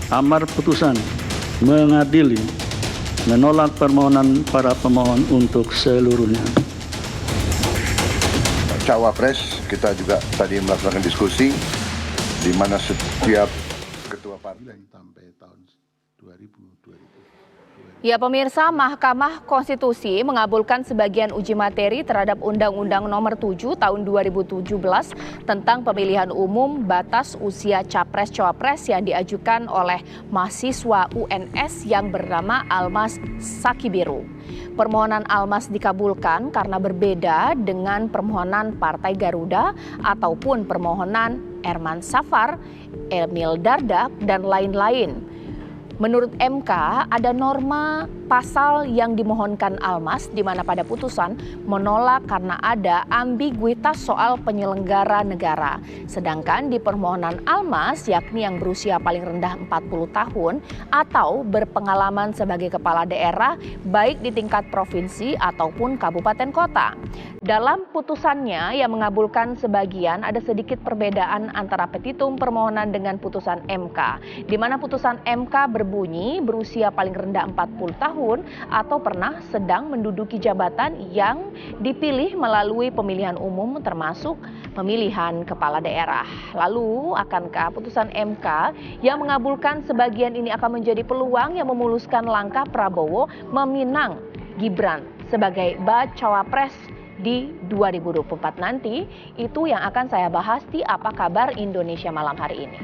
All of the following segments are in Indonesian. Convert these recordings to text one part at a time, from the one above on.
amar putusan mengadili, menolak permohonan para pemohon untuk seluruhnya. Cawapres, kita juga tadi melaksanakan diskusi di mana setiap ketua partai sampai tahun 2000. Ya pemirsa, Mahkamah Konstitusi mengabulkan sebagian uji materi terhadap Undang-Undang Nomor 7 Tahun 2017 tentang pemilihan umum batas usia Capres-Cawapres yang diajukan oleh mahasiswa UNS yang bernama Almas Sakibiru. Permohonan Almas dikabulkan karena berbeda dengan permohonan Partai Garuda ataupun permohonan Erman Safar, Emil Dardak, dan lain-lain. Menurut MK, ada norma pasal yang dimohonkan Almas di mana pada putusan menolak karena ada ambiguitas soal penyelenggara negara. Sedangkan di permohonan Almas, yakni yang berusia paling rendah 40 tahun atau berpengalaman sebagai kepala daerah baik di tingkat provinsi ataupun kabupaten kota. Dalam putusannya yang mengabulkan sebagian, ada sedikit perbedaan antara petitum permohonan dengan putusan MK, di mana putusan MK berbunyi berusia paling rendah 40 tahun atau pernah sedang menduduki jabatan yang dipilih melalui pemilihan umum termasuk pemilihan kepala daerah. Lalu akankah putusan MK yang mengabulkan sebagian ini akan menjadi peluang yang memuluskan langkah Prabowo meminang Gibran sebagai Bacawapres di 2024 nanti? Itu yang akan saya bahas di Apa Kabar Indonesia malam hari ini.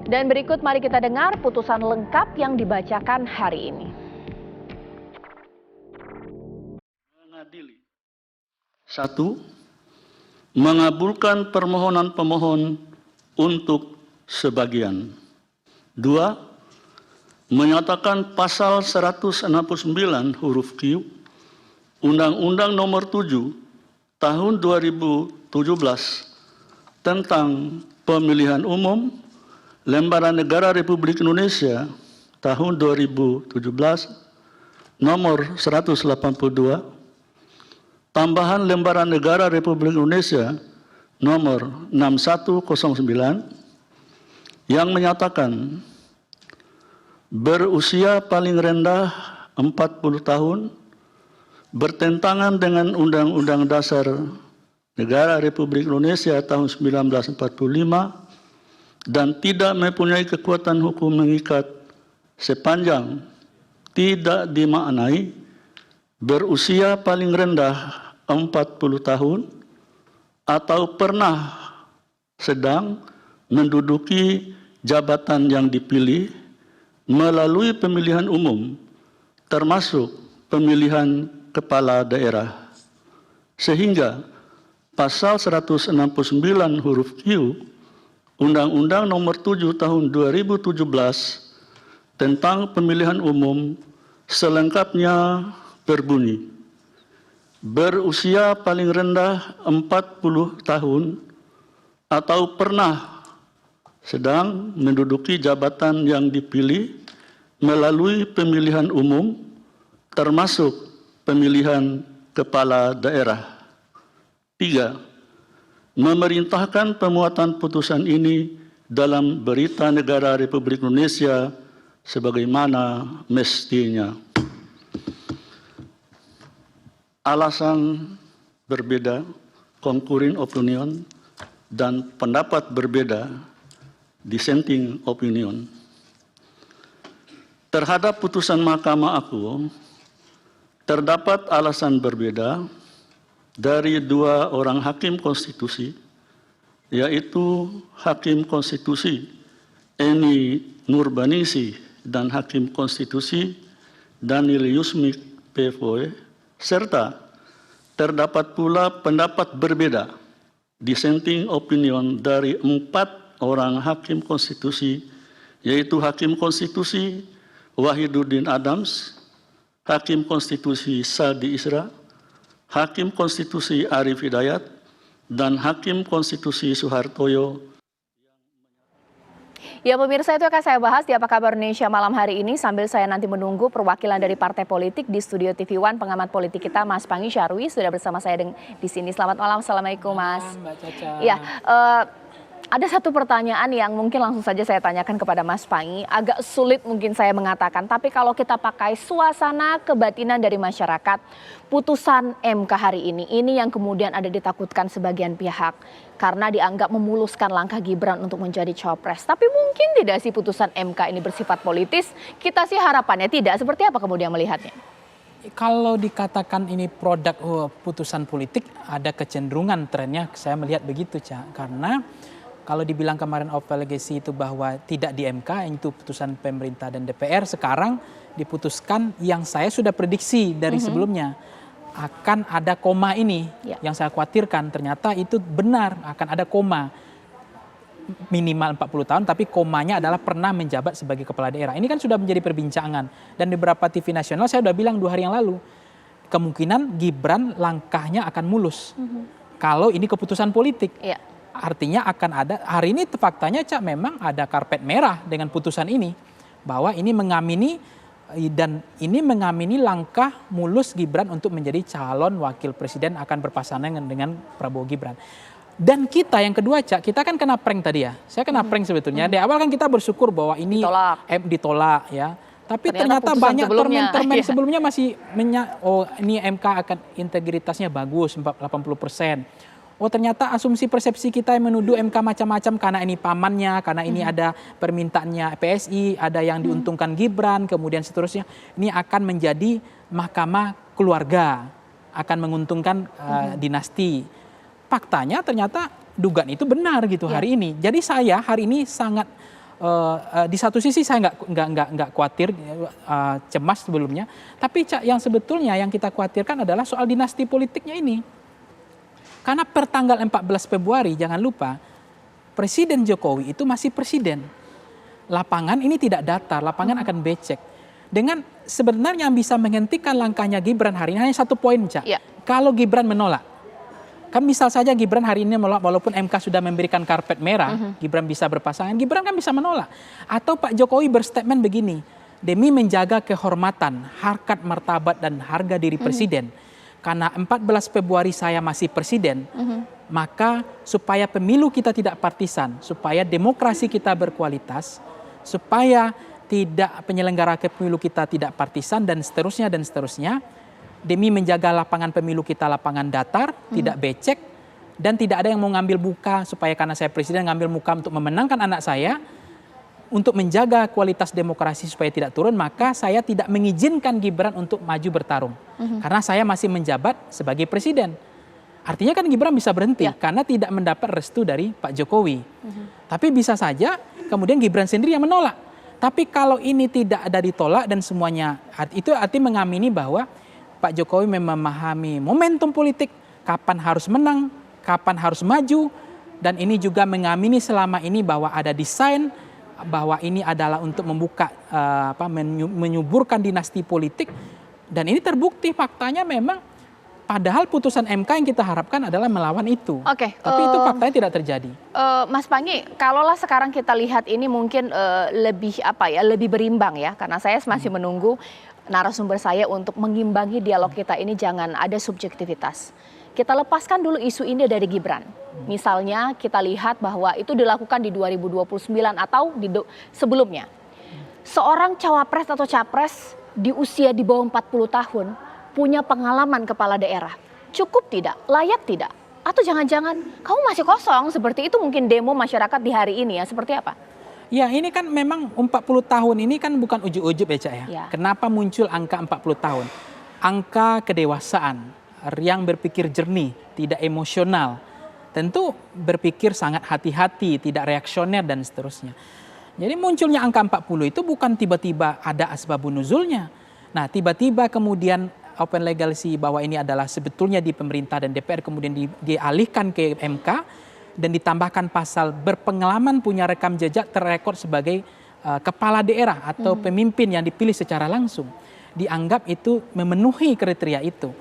Dan berikut mari kita dengar putusan lengkap yang dibacakan hari ini. Mengadili. 1. Mengabulkan permohonan pemohon untuk sebagian. 2. Menyatakan pasal 169 huruf Q Undang-Undang Nomor 7 Tahun 2017 tentang Pemilihan Umum Lembaran Negara Republik Indonesia tahun 2017 nomor 182, tambahan Lembaran Negara Republik Indonesia nomor 6109 yang menyatakan berusia paling rendah 40 tahun bertentangan dengan Undang-Undang Dasar Negara Republik Indonesia tahun 1945 dan tidak mempunyai kekuatan hukum mengikat sepanjang tidak dimaknai berusia paling rendah 40 tahun atau pernah sedang menduduki jabatan yang dipilih melalui pemilihan umum termasuk pemilihan kepala daerah. Sehingga pasal 169 huruf Q Undang-Undang Nomor 7 Tahun 2017 tentang Pemilihan Umum selengkapnya berbunyi, berusia paling rendah 40 tahun atau pernah sedang menduduki jabatan yang dipilih melalui pemilihan umum termasuk pemilihan kepala daerah. 3. Memerintahkan pemuatan putusan ini dalam Berita Negara Republik Indonesia sebagaimana mestinya. Alasan berbeda, concurring opinion, dan pendapat berbeda, dissenting opinion. Terhadap putusan Mahkamah Agung, terdapat alasan berbeda dari dua orang hakim konstitusi, yaitu Hakim Konstitusi Eni Nurbanisi dan Hakim Konstitusi Daniel Yusmik PFOE, serta terdapat pula pendapat berbeda, dissenting opinion dari 4 orang hakim konstitusi, yaitu Hakim Konstitusi Wahiduddin Adams, Hakim Konstitusi Sadi Isra, Hakim Konstitusi Arif Hidayat, dan Hakim Konstitusi Suhartoyo. Ya pemirsa, itu akan saya bahas di Apa Kabar Indonesia malam hari ini sambil saya nanti menunggu perwakilan dari partai politik di studio TV One. Pengamat politik kita Mas Panggi Syarwi sudah bersama saya di sini. Selamat malam, Assalamualaikum Mas. Mbak Caca. Ya, ada satu pertanyaan yang mungkin langsung saja saya tanyakan kepada Mas Panggi. Agak sulit mungkin saya mengatakan, tapi kalau kita pakai suasana kebatinan dari masyarakat, putusan MK hari ini yang kemudian ada ditakutkan sebagian pihak karena dianggap memuluskan langkah Gibran untuk menjadi cawapres. Tapi mungkin tidak sih putusan MK ini bersifat politis? Kita sih harapannya tidak. Seperti apa kemudian melihatnya? Kalau dikatakan ini produk putusan politik, ada kecenderungan trennya saya melihat begitu, Cak. Karena kalau dibilang kemarin open legacy itu bahwa tidak di MK, itu putusan pemerintah dan DPR, sekarang diputuskan yang saya sudah prediksi dari sebelumnya. Akan ada koma ini yang saya khawatirkan, ternyata itu benar, akan ada koma. Minimal 40 tahun, tapi komanya adalah pernah menjabat sebagai kepala daerah. Ini kan sudah menjadi perbincangan. Dan di beberapa TV nasional saya sudah bilang 2 hari yang lalu, kemungkinan Gibran langkahnya akan mulus. Kalau ini keputusan politik. Artinya akan ada, hari ini faktanya Cak memang ada karpet merah dengan putusan ini. Bahwa ini mengamini dan ini mengamini langkah mulus Gibran untuk menjadi calon wakil presiden akan berpasangan dengan Prabowo Gibran. Dan kita yang kedua Cak, kita kan kena prank tadi ya. Saya kena prank sebetulnya. Di awal kan kita bersyukur bahwa ini ditolak ya. Tapi ternyata banyak termen-termen sebelumnya masih ini MK akan integritasnya bagus 80%. Oh ternyata asumsi persepsi kita yang menuduh MK macam-macam karena ini pamannya, karena ini ada permintaannya PSI, ada yang diuntungkan Gibran, kemudian seterusnya. Ini akan menjadi mahkamah keluarga, akan menguntungkan dinasti. Faktanya ternyata dugaan itu benar gitu hari ini. Jadi saya hari ini sangat di satu sisi saya nggak khawatir, cemas sebelumnya. Tapi yang sebetulnya yang kita khawatirkan adalah soal dinasti politiknya ini. Karena per tanggal 14 Februari jangan lupa Presiden Jokowi itu masih presiden. Lapangan ini tidak datar, lapangan akan becek. Dengan sebenarnya yang bisa menghentikan langkahnya Gibran hari ini hanya satu poin, Cak. Kalau Gibran menolak. Kan misal saja Gibran hari ini menolak walaupun MK sudah memberikan karpet merah, Gibran bisa berpasangan, Gibran kan bisa menolak. Atau Pak Jokowi berstatement begini, demi menjaga kehormatan, harkat martabat dan harga diri presiden. Karena 14 Februari saya masih presiden, maka supaya pemilu kita tidak partisan, supaya demokrasi kita berkualitas, supaya tidak penyelenggara pemilu kita tidak partisan dan seterusnya, demi menjaga lapangan pemilu kita lapangan datar, tidak becek, dan tidak ada yang mau ngambil muka supaya karena saya presiden ngambil muka untuk memenangkan anak saya, untuk menjaga kualitas demokrasi supaya tidak turun, maka saya tidak mengizinkan Gibran untuk maju bertarung. Karena saya masih menjabat sebagai presiden. Artinya kan Gibran bisa berhenti karena tidak mendapat restu dari Pak Jokowi. Tapi bisa saja kemudian Gibran sendiri yang menolak. Tapi kalau ini tidak ada ditolak dan semuanya, itu artinya mengamini bahwa Pak Jokowi memahami momentum politik, kapan harus menang, kapan harus maju, dan ini juga mengamini selama ini bahwa ada desain, bahwa ini adalah untuk membuka, menyuburkan dinasti politik, dan ini terbukti faktanya memang padahal putusan MK yang kita harapkan adalah melawan itu. Tapi itu faktanya tidak terjadi. Mas Panggi, kalaulah sekarang kita lihat ini mungkin lebih berimbang ya, karena saya masih menunggu narasumber saya untuk mengimbangi dialog kita ini jangan ada subjektivitas. Kita lepaskan dulu isu ini dari Gibran. Misalnya kita lihat bahwa itu dilakukan di 2029 atau sebelumnya. Seorang cawapres atau capres di usia di bawah 40 tahun punya pengalaman kepala daerah. Cukup tidak? Layak tidak? Atau jangan-jangan kamu masih kosong seperti itu mungkin demo masyarakat di hari ini ya, seperti apa? Ya ini kan memang 40 tahun ini kan bukan ujub-ujub ya Cak ya. Kenapa muncul angka 40 tahun? Angka kedewasaan. Yang berpikir jernih, tidak emosional, tentu berpikir sangat hati-hati, tidak reaksioner dan seterusnya. Jadi munculnya angka 40 itu bukan tiba-tiba ada asbabun nuzulnya. Nah tiba-tiba kemudian open legacy bahwa ini adalah sebetulnya di pemerintah dan DPR kemudian dialihkan ke MK dan ditambahkan pasal berpengalaman punya rekam jejak terrekod sebagai kepala daerah atau pemimpin yang dipilih secara langsung. Dianggap itu memenuhi kriteria itu.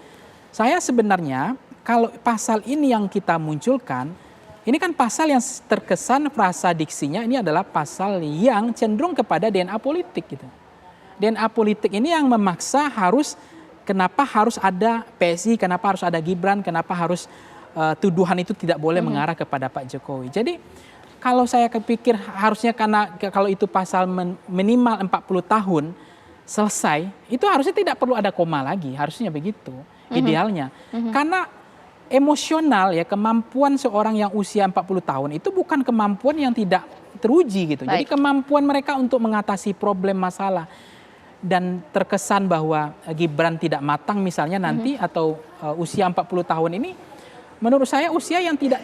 Saya sebenarnya kalau pasal ini yang kita munculkan Ini kan pasal yang terkesan frasa diksinya ini adalah pasal yang cenderung kepada DNA politik gitu. DNA politik ini yang memaksa kenapa harus ada PSI, kenapa harus ada Gibran, kenapa harus tuduhan itu tidak boleh mengarah kepada Pak Jokowi. Jadi kalau saya kepikir harusnya karena kalau itu pasal minimal 40 tahun selesai, itu harusnya tidak perlu ada koma lagi, harusnya begitu idealnya. Karena emosional ya, kemampuan seorang yang usia 40 tahun itu bukan kemampuan yang tidak teruji gitu. Jadi kemampuan mereka untuk mengatasi problem masalah dan terkesan bahwa Gibran tidak matang misalnya nanti atau usia 40 tahun ini menurut saya usia yang tidak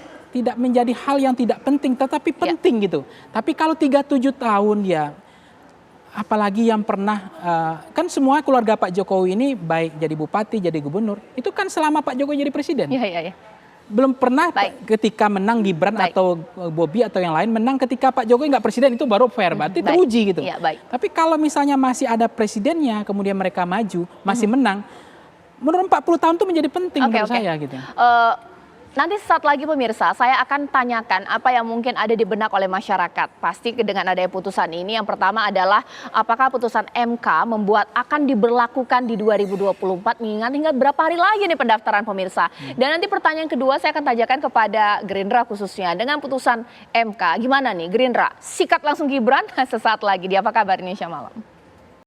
menjadi hal yang tidak penting tetapi penting gitu. Tapi kalau 37 tahun ya apalagi yang pernah kan semua keluarga Pak Jokowi ini baik jadi bupati, jadi gubernur, itu kan selama Pak Jokowi jadi presiden. Iya. Belum pernah ketika menang Gibran atau Bobi atau yang lain menang ketika Pak Jokowi nggak presiden, itu baru fair, berarti teruji gitu. Tapi kalau misalnya masih ada presidennya, kemudian mereka maju, masih menang, menurut 40 tahun itu menjadi penting menurut saya gitu. Nanti saat lagi pemirsa, saya akan tanyakan apa yang mungkin ada di benak oleh masyarakat. Pasti dengan adanya putusan ini, yang pertama adalah apakah putusan MK membuat akan diberlakukan di 2024, mengingat hingga berapa hari lagi nih pendaftaran pemirsa. Dan nanti pertanyaan kedua saya akan tanyakan kepada Gerindra khususnya. Dengan putusan MK, gimana nih Gerindra? Sikat langsung Gibran sesaat lagi di Apa Kabar Indonesia Malam.